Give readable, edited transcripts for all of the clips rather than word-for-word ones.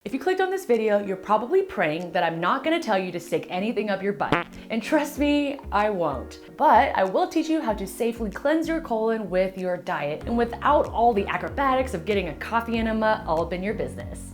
If you clicked on this video, you're probably praying that I'm not gonna tell you to stick anything up your butt. And trust me, I won't. But I will teach you how to safely cleanse your colon with your diet and without all the acrobatics of getting a coffee enema all up in your business.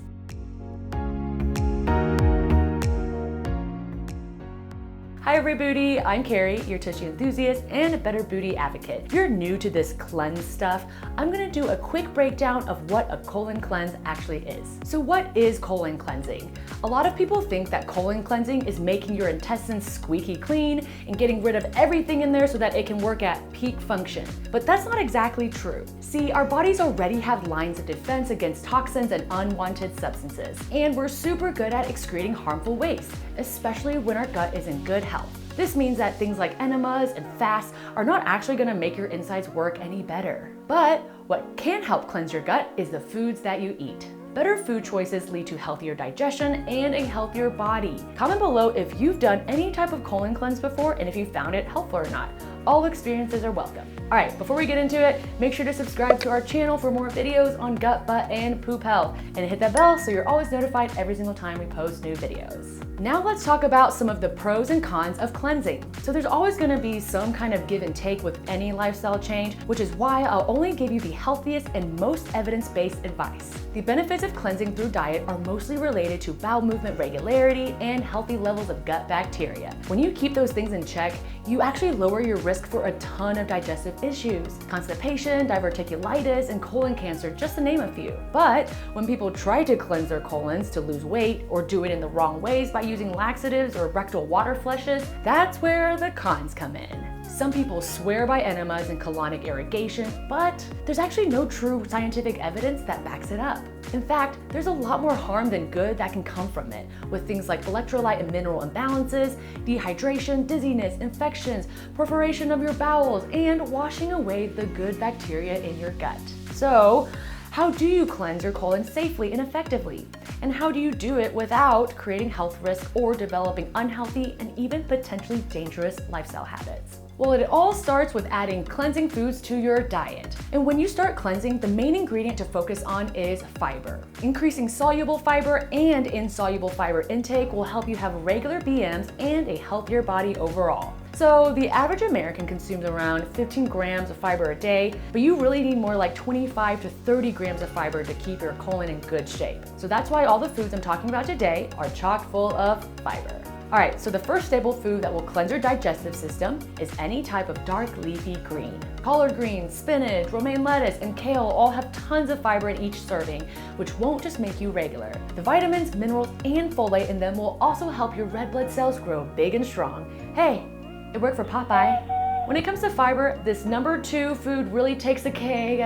Hi everybody, I'm Carrie, your tushy enthusiast and a better booty advocate. If you're new to this cleanse stuff, I'm gonna do a quick breakdown of what a colon cleanse actually is. So what is colon cleansing? A lot of people think that colon cleansing is making your intestines squeaky clean and getting rid of everything in there so that it can work at peak function. But that's not exactly true. See, our bodies already have lines of defense against toxins and unwanted substances, and we're super good at excreting harmful waste, especially when our gut is in good health. This means that things like enemas and fasts are not actually going to make your insides work any better. But what can help cleanse your gut is the foods that you eat. Better food choices lead to healthier digestion and a healthier body. Comment below if you've done any type of colon cleanse before and if you found it helpful or not. All experiences are welcome. All right, before we get into it, make sure to subscribe to our channel for more videos on gut, butt, and poop health, and hit that bell so you're always notified every single time we post new videos. Now let's talk about some of the pros and cons of cleansing. So there's always gonna be some kind of give and take with any lifestyle change, which is why I'll only give you the healthiest and most evidence-based advice. The benefits of cleansing through diet are mostly related to bowel movement regularity and healthy levels of gut bacteria. When you keep those things in check, you actually lower your risk for a ton of digestive issues, constipation, diverticulitis, and colon cancer, just to name a few. But when people try to cleanse their colons to lose weight or do it in the wrong ways by using laxatives or rectal water flushes, that's where the cons come in. Some people swear by enemas and colonic irrigation, but there's actually no true scientific evidence that backs it up. In fact, there's a lot more harm than good that can come from it, with things like electrolyte and mineral imbalances, dehydration, dizziness, infections, perforation of your bowels, and washing away the good bacteria in your gut. So, how do you cleanse your colon safely and effectively? And how do you do it without creating health risks or developing unhealthy and even potentially dangerous lifestyle habits? Well, it all starts with adding cleansing foods to your diet. And when you start cleansing, the main ingredient to focus on is fiber. Increasing soluble fiber and insoluble fiber intake will help you have regular BMs and a healthier body overall. So the average American consumes around 15 grams of fiber a day, but you really need more like 25 to 30 grams of fiber to keep your colon in good shape. So that's why all the foods I'm talking about today are chock full of fiber. All right, so the first staple food that will cleanse your digestive system is any type of dark leafy green. Collard greens, spinach, romaine lettuce, and kale all have tons of fiber in each serving, which won't just make you regular. The vitamins, minerals, and folate in them will also help your red blood cells grow big and strong. Hey, it worked for Popeye. When it comes to fiber, this number 2 food really takes the cake,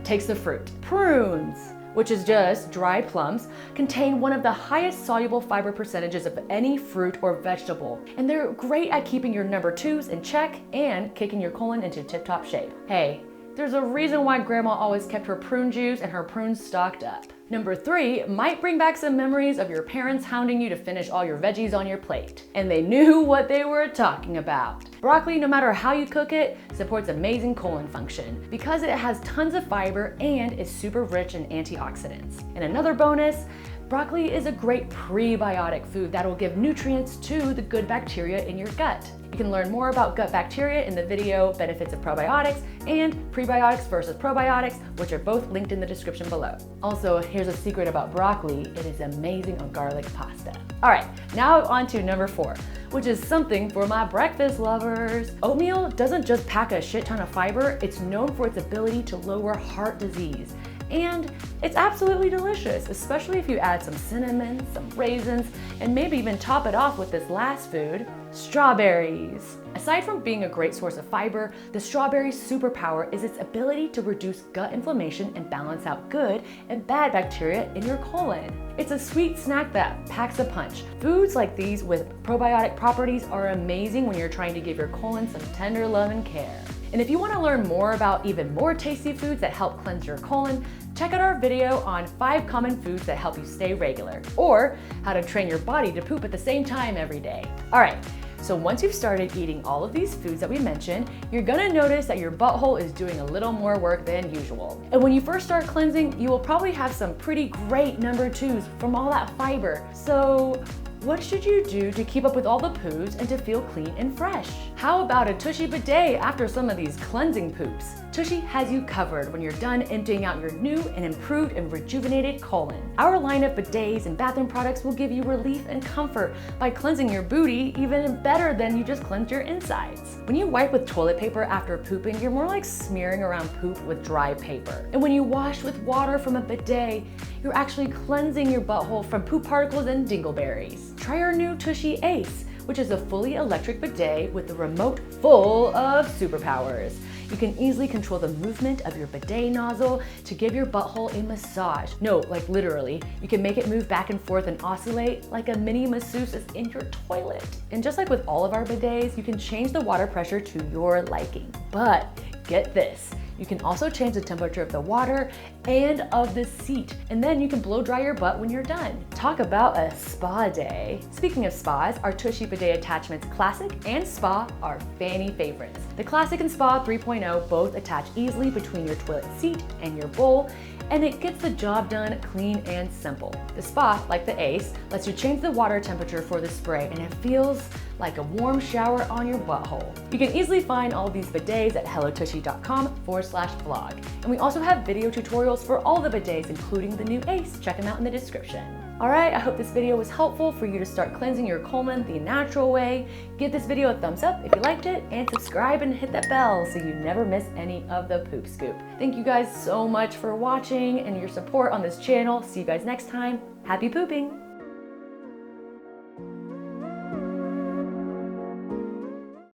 takes the fruit. Prunes, which is just dried plums, contain one of the highest soluble fiber percentages of any fruit or vegetable. And they're great at keeping your number 2s in check and kicking your colon into tip-top shape. Hey, there's a reason why grandma always kept her prune juice and her prunes stocked up. Number 3 might bring back some memories of your parents hounding you to finish all your veggies on your plate. And they knew what they were talking about. Broccoli, no matter how you cook it, supports amazing colon function because it has tons of fiber and is super rich in antioxidants. And another bonus, broccoli is a great prebiotic food that will give nutrients to the good bacteria in your gut. You can learn more about gut bacteria in the video Benefits of Probiotics and Prebiotics versus Probiotics, which are both linked in the description below. Also, here's a secret about broccoli. It is amazing on garlic pasta. All right, now on to number 4, which is something for my breakfast lovers. Oatmeal doesn't just pack a shit ton of fiber, it's known for its ability to lower heart disease. And it's absolutely delicious, especially if you add some cinnamon, some raisins, and maybe even top it off with this last food, strawberries. Aside from being a great source of fiber, the strawberry's superpower is its ability to reduce gut inflammation and balance out good and bad bacteria in your colon. It's a sweet snack that packs a punch. Foods like these with probiotic properties are amazing when you're trying to give your colon some tender love and care. And if you want to learn more about even more tasty foods that help cleanse your colon, check out our video on 5 common foods that help you stay regular, or how to train your body to poop at the same time every day. All right, So once you've started eating all of these foods that we mentioned, you're gonna notice that your butthole is doing a little more work than usual. And when you first start cleansing, you will probably have some pretty great number 2s from all that fiber. So what should you do to keep up with all the poos and to feel clean and fresh? How about a Tushy bidet after some of these cleansing poops? Tushy has you covered when you're done emptying out your new and improved and rejuvenated colon. Our line of bidets and bathroom products will give you relief and comfort by cleansing your booty even better than you just cleanse your insides. When you wipe with toilet paper after pooping, you're more like smearing around poop with dry paper. And when you wash with water from a bidet, you're actually cleansing your butthole from poop particles and dingleberries. Try our new Tushy Ace, which is a fully electric bidet with a remote full of superpowers. You can easily control the movement of your bidet nozzle to give your butthole a massage. No, like literally. You can make it move back and forth and oscillate like a mini masseuse is in your toilet. And just like with all of our bidets, you can change the water pressure to your liking. But get this, you can also change the temperature of the water and of the seat, and then you can blow dry your butt when you're done. Talk about a spa day. Speaking of spas, our Tushy bidet attachments Classic and Spa are fanny favorites. The Classic and Spa 3.0 both attach easily between your toilet seat and your bowl, and it gets the job done clean and simple. The Spa, like the Ace, lets you change the water temperature for the spray, and it feels like a warm shower on your butthole. You can easily find all of these bidets at hellotushy.com/blog. And we also have video tutorials for all the bidets, including the new Ace. Check them out in the description. All right, I hope this video was helpful for you to start cleansing your colon the natural way. Give this video a thumbs up if you liked it, and subscribe and hit that bell so you never miss any of the poop scoop. Thank you guys so much for watching and your support on this channel. See you guys next time. Happy pooping!